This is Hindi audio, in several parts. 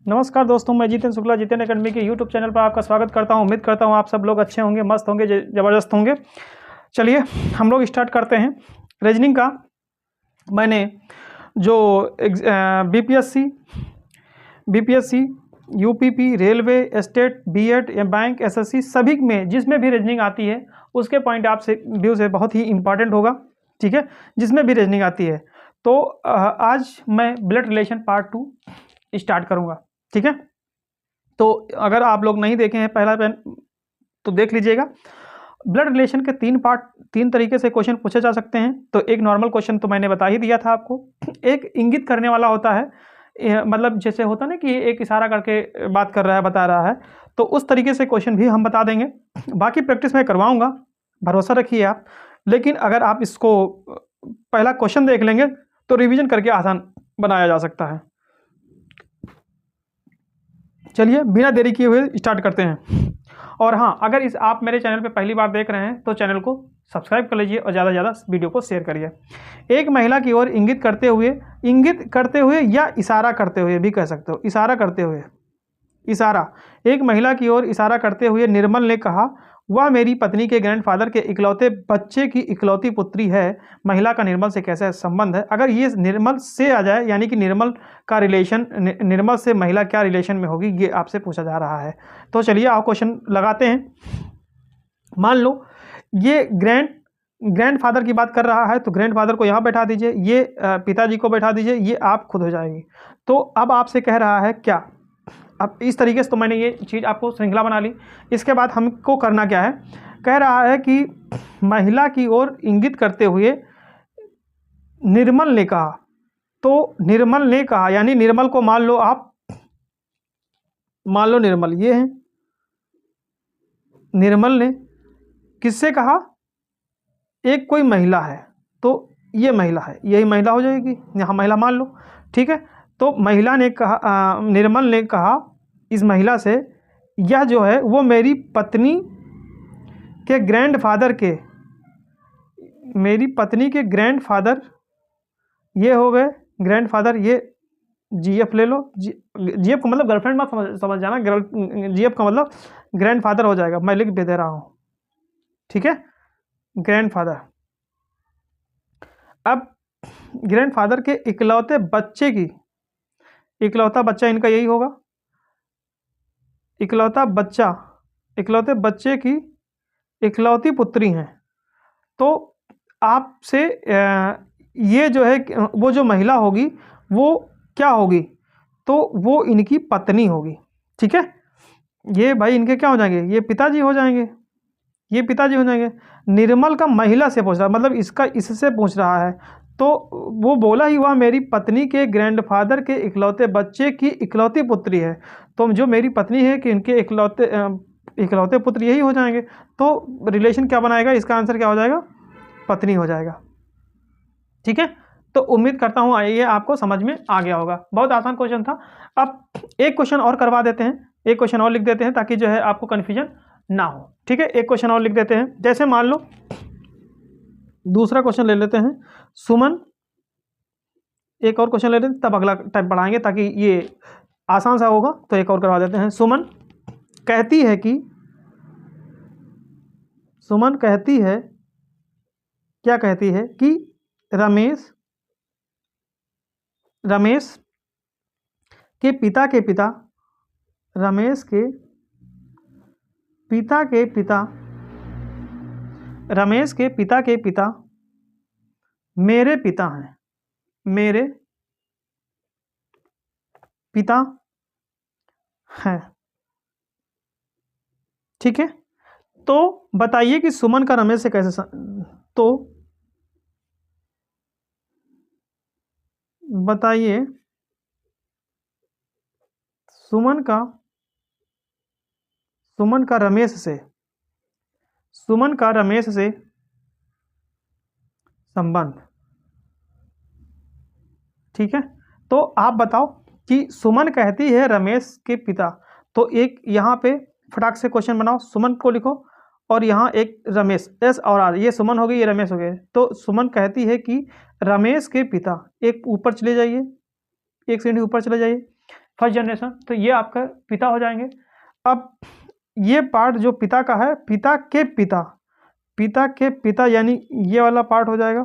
नमस्कार दोस्तों, मैं जितेन शुक्ला जितेन अकेडमी के यूट्यूब चैनल पर आपका स्वागत करता हूं। उम्मीद करता हूं आप सब लोग अच्छे होंगे, मस्त होंगे, ज़बरदस्त होंगे। चलिए हम लोग स्टार्ट करते हैं। रीजनिंग का मैंने जो BPSC, UPP, railway, state, BEd या बैंक, एसएससी सभी में जिसमें भी रीजनिंग आती है उसके पॉइंट आपसे व्यू से बहुत ही इंपॉर्टेंट होगा। ठीक है, जिसमें भी रीजनिंग आती है। तो आज मैं ब्लड रिलेशन पार्ट 2 स्टार्ट करूँगा। ठीक है, तो अगर आप लोग नहीं देखे हैं पहला पेन तो देख लीजिएगा। ब्लड रिलेशन के 3 पार्ट, 3 तरीके से क्वेश्चन पूछे जा सकते हैं। तो एक नॉर्मल क्वेश्चन तो मैंने बता ही दिया था आपको। एक इंगित करने वाला होता है, मतलब जैसे होता ना कि एक इशारा करके बात कर रहा है, बता रहा है, तो उस तरीके से क्वेश्चन भी हम बता देंगे। बाकी प्रैक्टिस मैं करवाऊंगा, भरोसा रखिए आप। लेकिन अगर आप इसको पहला क्वेश्चन देख लेंगे तो रिवीजन करके आसान बनाया जा सकता है। चलिए बिना देरी किए हुए स्टार्ट करते हैं। और हाँ, अगर आप मेरे चैनल पे पहली बार देख रहे हैं तो चैनल को सब्सक्राइब कर लीजिए और ज़्यादा से ज़्यादा वीडियो को शेयर करिए। एक महिला की ओर इंगित करते हुए या इशारा करते हुए भी कह सकते हो। इशारा करते हुए, इशारा, एक महिला की ओर इशारा करते हुए निर्मल ने कहा, वह मेरी पत्नी के ग्रैंडफादर के इकलौते बच्चे की इकलौती पुत्री है। महिला का निर्मल से कैसा संबंध है? अगर ये निर्मल से आ जाए, यानी कि निर्मल का रिलेशन, निर्मल से महिला क्या रिलेशन में होगी, ये आपसे पूछा जा रहा है। तो चलिए आप क्वेश्चन लगाते हैं। मान लो ये ग्रैंडफादर की बात कर रहा है, तो ग्रैंडफादर को यहाँ बैठा दीजिए, ये पिताजी को बैठा दीजिए, ये आप खुद हो जाएगी। तो अब आपसे कह रहा है क्या? अब इस तरीके से तो मैंने ये चीज़ आपको श्रृंखला बना ली। इसके बाद हमको करना क्या है? कह रहा है कि महिला की ओर इंगित करते हुए निर्मल ने कहा। तो निर्मल ने कहा यानी निर्मल को मान लो आप, मान लो निर्मल ये है। निर्मल ने किससे कहा? एक कोई महिला है, तो ये महिला है, यही महिला हो जाएगी, यहाँ महिला मान लो। ठीक है, तो महिला ने कहा, निर्मल ने कहा इस महिला से, यह जो है वो मेरी पत्नी के ग्रैंडफादर के, मेरी पत्नी के ग्रैंडफादर, ये हो गए ग्रैंडफादर, ये जीएफ ले लो। जीएफ का मतलब गर्लफ्रेंड मत समझ जाना, जीएफ का मतलब ग्रैंडफादर हो जाएगा, मैं लिख भी दे रहा हूँ। ठीक है, ग्रैंडफादर। अब ग्रैंडफादर के इकलौते बच्चे की, इकलौता बच्चा इनका यही होगा, इकलौता बच्चा, इकलौते बच्चे की इकलौती पुत्री हैं। तो आपसे ये जो है वो जो महिला होगी वो क्या होगी? तो वो इनकी पत्नी होगी। ठीक है, ये भाई इनके क्या हो जाएंगे? ये पिताजी हो जाएंगे, ये पिताजी हो जाएंगे। निर्मल का महिला से पूछ रहा है, मतलब इसका इससे पूछ रहा है। तो वो बोला ही हुआ मेरी पत्नी के ग्रैंडफादर के इकलौते बच्चे की इकलौती पुत्री है। तो जो मेरी पत्नी है कि इनके इकलौते पुत्र यही हो जाएंगे। तो रिलेशन क्या बनाएगा? इसका आंसर क्या हो जाएगा? पत्नी हो जाएगा। ठीक है, तो उम्मीद करता हूँ ये आपको समझ में आ गया होगा। बहुत आसान क्वेश्चन था। अब एक क्वेश्चन और करवा देते हैं, एक क्वेश्चन और लिख देते हैं ताकि जो है आपको कन्फ्यूजन ना हो। ठीक है, एक क्वेश्चन और लिख देते हैं। जैसे मान लो दूसरा क्वेश्चन ले लेते हैं। सुमन, एक और क्वेश्चन ले लेते हैं, तब अगला टाइप बढ़ाएंगे ताकि ये आसान सा होगा। तो एक और करवा देते हैं। सुमन कहती है कि, सुमन कहती है, क्या कहती है? कि रमेश, रमेश के पिता के पिता, रमेश के पिता के पिता, रमेश के पिता के पिता मेरे पिता हैं, मेरे पिता हैं। ठीक है, तो बताइए कि सुमन का रमेश से कैसे तो बताइए सुमन का रमेश से, सुमन का रमेश से संबंध। ठीक है, तो आप बताओ कि सुमन कहती है रमेश के पिता, तो एक यहाँ पे फटाक से क्वेश्चन बनाओ, सुमन को लिखो और यहाँ एक रमेश, एस और आर, ये सुमन हो गई, ये रमेश हो गए। तो सुमन कहती है कि रमेश के पिता, एक ऊपर चले जाइए, एक सीढ़ी ऊपर चले जाइए, फर्स्ट जनरेशन, तो ये आपका पिता हो जाएंगे। अब ये पार्ट जो पिता का है, पिता के पिता, पिता के पिता यानी ये वाला पार्ट हो जाएगा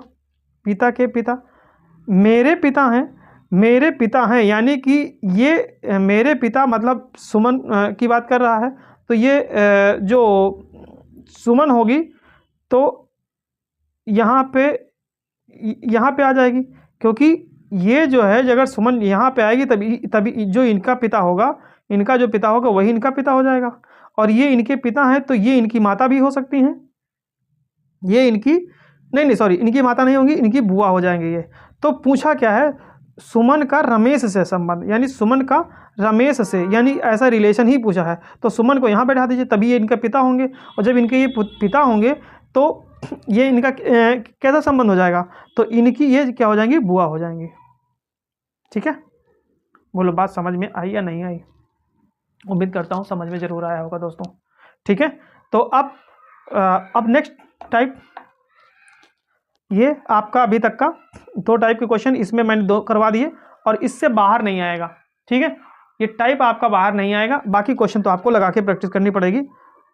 पिता के पिता। मेरे पिता हैं, मेरे पिता हैं यानी कि ये मेरे पिता मतलब सुमन की बात कर रहा है, तो ये जो सुमन होगी तो यहाँ पे आ जाएगी, क्योंकि ये जो है अगर सुमन यहाँ पे आएगी तभी जो इनका पिता होगा, इनका जो पिता होगा वही इनका पिता हो जाएगा। और ये इनके पिता हैं तो ये इनकी माता भी हो सकती हैं, ये इनकी नहीं सॉरी, इनकी माता नहीं होंगी, इनकी बुआ हो जाएंगे ये। तो पूछा क्या है, सुमन का रमेश से संबंध, यानी सुमन का रमेश से, यानी ऐसा रिलेशन ही पूछा है। तो सुमन को यहाँ बैठा दीजिए, तभी ये इनका पिता होंगे, और जब इनके ये पिता होंगे तो ये इनका कैसा संबंध हो जाएगा, तो इनकी ये क्या हो जाएंगी, बुआ हो जाएंगी। ठीक है, बोलो बात समझ में आई या नहीं आई? उम्मीद करता हूँ समझ में जरूर आया होगा दोस्तों। ठीक है, तो अब नेक्स्ट टाइप, ये आपका अभी तक का 2 टाइप के क्वेश्चन इसमें मैंने 2 करवा दिए, और इससे बाहर नहीं आएगा। ठीक है, ये टाइप आपका बाहर नहीं आएगा, बाकी क्वेश्चन तो आपको लगा के प्रैक्टिस करनी पड़ेगी।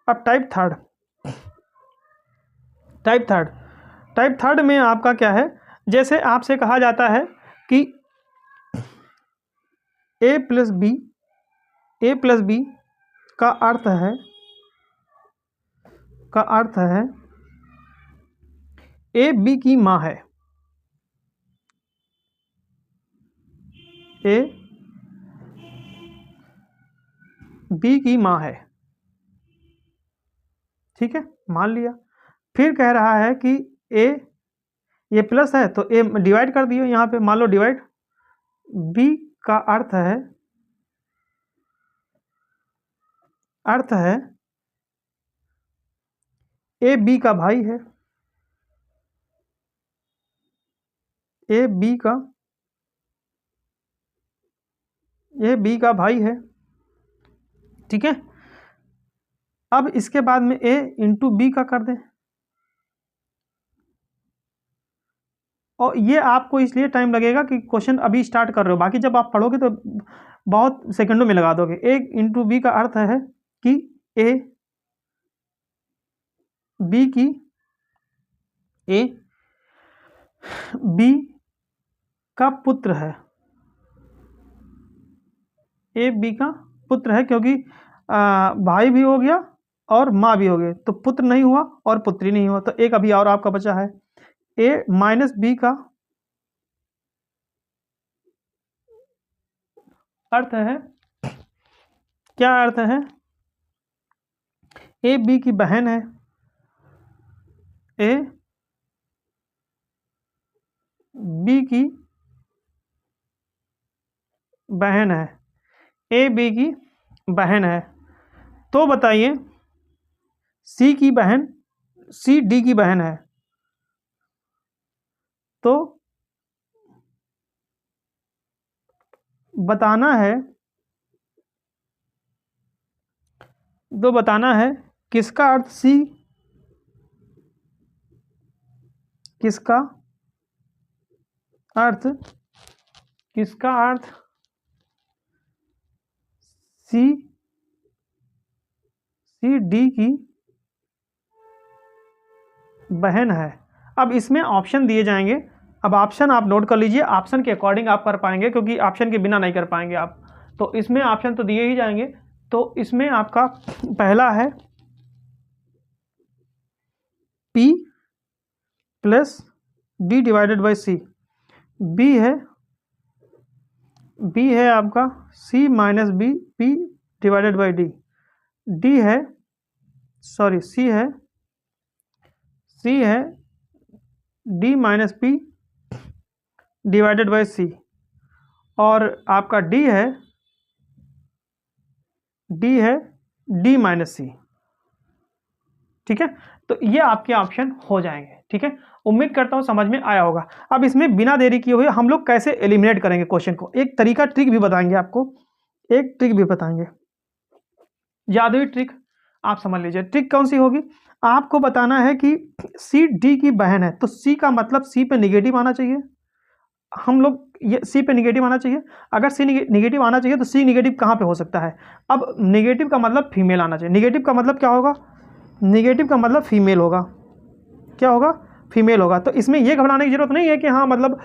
अब टाइप थर्ड में आपका क्या है, जैसे आपसे कहा जाता है कि a प्लस बी का अर्थ है ए बी की माँ है, ए बी की माँ है। ठीक है, मान लिया। फिर कह रहा है कि ए, ये प्लस है तो ए डिवाइड कर दियो, यहाँ पे मान लो डिवाइड, बी का अर्थ है ए बी का भाई है, ए बी का भाई है। ठीक है, अब इसके बाद में ए इंटू बी का कर दें, और ये आपको इसलिए टाइम लगेगा कि क्वेश्चन अभी स्टार्ट कर रहे हो, बाकी जब आप पढ़ोगे तो बहुत सेकंडों में लगा दोगे। ए इंटू बी का अर्थ है कि ए बी का पुत्र है, ए बी का पुत्र है, क्योंकि भाई भी हो गया और माँ भी हो गए, तो पुत्र नहीं हुआ और पुत्री नहीं हुआ, तो एक अभी और आपका बचा है। ए माइनस बी का अर्थ है, क्या अर्थ है, ए बी की बहन है, ए बी की बहन है, ए बी की बहन है। तो बताइए सी की बहन, सी डी की बहन है, तो बताना है किसका अर्थ सी, किसका अर्थ सी डी की बहन है। अब इसमें ऑप्शन दिए जाएंगे, अब ऑप्शन आप नोट कर लीजिए, ऑप्शन के अकॉर्डिंग आप कर पाएंगे, क्योंकि ऑप्शन के बिना नहीं कर पाएंगे आप, तो इसमें ऑप्शन तो दिए ही जाएंगे। तो इसमें आपका पहला है P plus D divided by C, B है आपका C minus B, P divided by D, D है सॉरी C है D minus P divided by C, और आपका D है D माइनस सी। ठीक है, तो ये आपके ऑप्शन हो जाएंगे। ठीक है, उम्मीद करता हूँ समझ में आया होगा। अब इसमें बिना देरी किए हुए हम लोग कैसे एलिमिनेट करेंगे क्वेश्चन को, एक तरीका ट्रिक भी बताएंगे आपको, एक ट्रिक भी बताएंगे, जादुई ट्रिक आप समझ लीजिए। ट्रिक कौन सी होगी, आपको बताना है कि सी डी की बहन है, तो सी का मतलब सी पे निगेटिव आना चाहिए, हम लोग ये सी पे निगेटिव आना चाहिए। अगर सी निगेटिव आना चाहिए तो सी निगेटिव कहाँ पे हो सकता है? अब निगेटिव का मतलब फीमेल आना चाहिए। निगेटिव का मतलब क्या होगा? निगेटिव का मतलब फीमेल होगा। क्या होगा? फीमेल होगा। तो इसमें ये घबराने की जरूरत नहीं है कि हाँ मतलब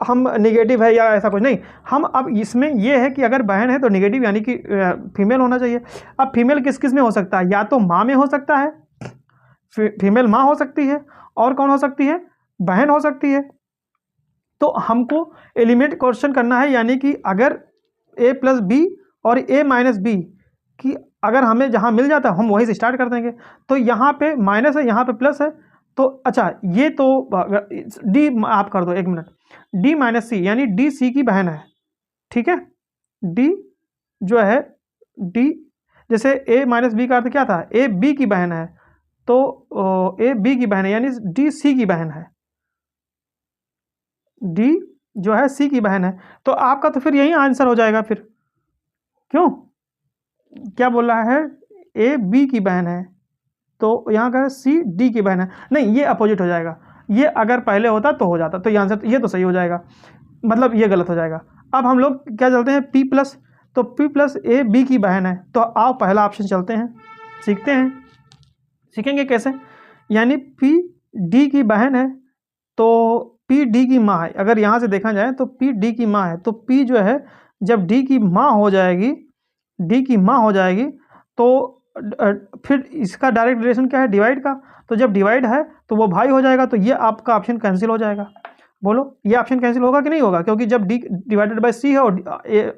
हम निगेटिव है या ऐसा कुछ नहीं। हम अब इसमें ये है कि अगर बहन है तो निगेटिव यानी कि फीमेल होना चाहिए। अब फीमेल किस किस में हो सकता है? या तो माँ में हो सकता है, फीमेल माँ हो सकती है, और कौन हो सकती है? बहन हो सकती है। तो हमको एलिमिनेट क्वेश्चन करना है, यानी कि अगर a प्लस बी और a माइनस बी की अगर हमें जहाँ मिल जाता है हम वहीं से स्टार्ट कर देंगे। तो यहाँ पे माइनस है, यहाँ पे प्लस है, तो अच्छा ये तो डी आप कर दो, एक मिनट, डी माइनस सी यानी डी सी की बहन है। ठीक है, डी जो है डी, जैसे ए माइनस बी का अर्थ क्या था? ए बी की बहन है, तो ए बी की बहन है यानी डी सी की बहन है, डी जो है सी की बहन है। तो आपका तो फिर यही आंसर हो जाएगा फिर। क्यों? क्या बोल रहा है? ए बी की बहन है, तो यहाँ का सी डी की बहन है। नहीं, ये अपोजिट हो जाएगा। ये अगर पहले होता तो हो जाता, तो ये आंसर ये तो सही हो जाएगा, मतलब ये गलत हो जाएगा। अब हम लोग क्या चलते हैं? पी प्लस, तो पी प्लस ए बी की बहन है, तो आओ पहला ऑप्शन चलते हैं, सीखते हैं। सीखेंगे कैसे? यानी पी डी की बहन है तो पी डी की माँ है। अगर यहाँ से देखा जाए तो पी डी की माँ है, तो पी जो है जब डी की माँ हो जाएगी, डी की माँ हो जाएगी, तो फिर इसका डायरेक्ट रिलेशन क्या है? डिवाइड का। तो जब डिवाइड है तो वो भाई हो जाएगा, तो ये आपका ऑप्शन कैंसिल हो जाएगा। बोलो ये ऑप्शन कैंसिल होगा कि नहीं होगा? क्योंकि जब डी डिवाइडेड बाय सी है और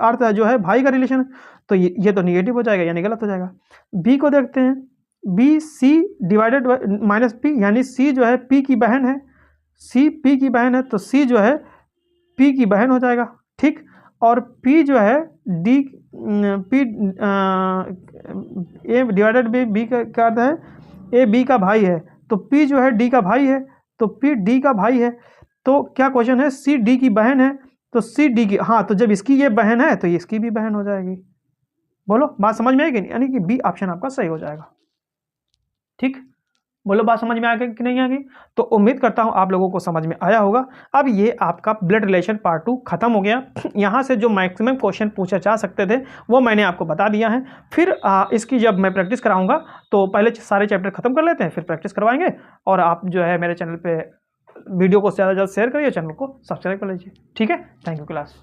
अर्थ जो है भाई का रिलेशन है, तो ये तो निगेटिव हो जाएगा, यानी गलत हो जाएगा। बी को देखते हैं, B C divided by minus P, यानी सी जो है पी की बहन है, सी पी की बहन है, तो सी जो है पी की बहन हो जाएगा। ठीक, और पी जो है D P A divided by B का क्या अर्थ है? ए बी का भाई है, तो पी जो है डी का भाई है, तो पी डी का भाई है। तो क्या क्वेश्चन है? सी डी की बहन है, तो सी डी की, हाँ तो जब इसकी ये बहन है तो इसकी भी बहन हो जाएगी। बोलो बात समझ में आएगी? यानी कि बी ऑप्शन आपका सही हो जाएगा। ठीक, बोलो बात समझ में आ गई कि नहीं आ गई? तो उम्मीद करता हूं आप लोगों को समझ में आया होगा। अब ये आपका ब्लड रिलेशन पार्ट 2 खत्म हो गया। यहाँ से जो मैक्सिमम क्वेश्चन पूछे जा सकते थे वो मैंने आपको बता दिया है। फिर इसकी जब मैं प्रैक्टिस कराऊंगा तो पहले सारे चैप्टर खत्म कर लेते हैं, फिर प्रैक्टिस करवाएंगे। और आप जो है मेरे चैनल पर वीडियो को ज़्यादा से ज़्यादा शेयर करिए, चैनल को सब्सक्राइब कर लीजिए। ठीक है, थैंक यू क्लास।